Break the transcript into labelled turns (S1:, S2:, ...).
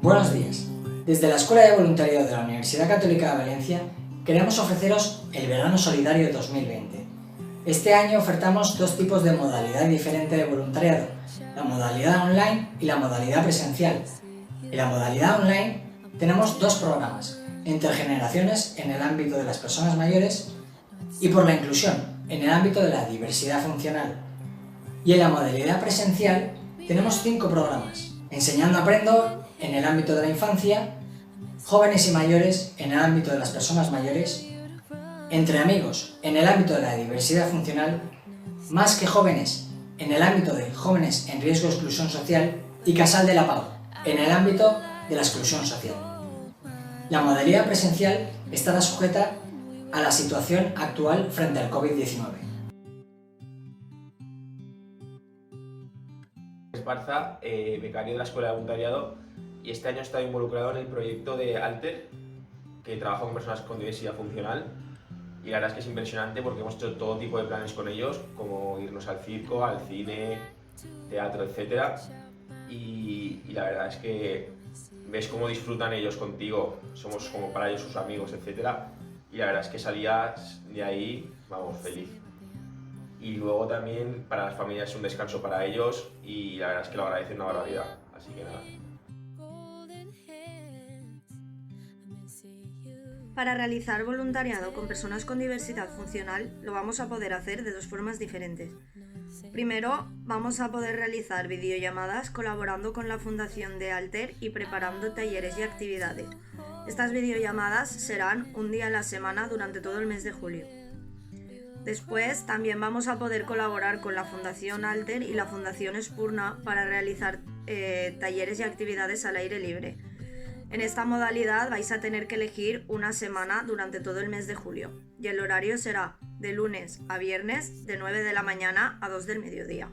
S1: Buenos días. Desde la Escuela de Voluntariado de la Universidad Católica de Valencia queremos ofreceros el Verano Solidario 2020. Este año ofertamos dos tipos de modalidad diferente de voluntariado, la modalidad online y la modalidad presencial. En la modalidad online tenemos dos programas, intergeneraciones en el ámbito de las personas mayores y por la inclusión en el ámbito de la diversidad funcional. Y en la modalidad presencial tenemos 5 programas, enseñando aprendo en el ámbito de la infancia, jóvenes y mayores en el ámbito de las personas mayores, entre amigos en el ámbito de la diversidad funcional, más que jóvenes en el ámbito de jóvenes en riesgo de exclusión social y Casal de la Pau en el ámbito de la exclusión social. La modalidad presencial estará sujeta a la situación actual frente al COVID-19.
S2: Esparza, becario de la Escuela de Voluntariado, y este año he estado involucrado en el proyecto de Alter, que trabaja con personas con diversidad funcional, y la verdad es que es impresionante porque hemos hecho todo tipo de planes con ellos, como irnos al circo, al cine, teatro, etc. Y la verdad es que ves cómo disfrutan ellos contigo, somos como para ellos sus amigos, etc. Y la verdad es que salías de ahí, vamos, feliz. Y luego también para las familias es un descanso para ellos y la verdad es que lo agradecen una barbaridad, así que nada.
S3: Para realizar voluntariado con personas con diversidad funcional lo vamos a poder hacer de dos formas diferentes. Primero, vamos a poder realizar videollamadas colaborando con la Fundación de Alter y preparando talleres y actividades. Estas videollamadas serán un día a la semana durante todo el mes de julio. Después, también vamos a poder colaborar con la Fundación Alter y la Fundación Espurna para realizar talleres y actividades al aire libre. En esta modalidad vais a tener que elegir una semana durante todo el mes de julio y el horario será de lunes a viernes de 9 de la mañana a 2 del mediodía.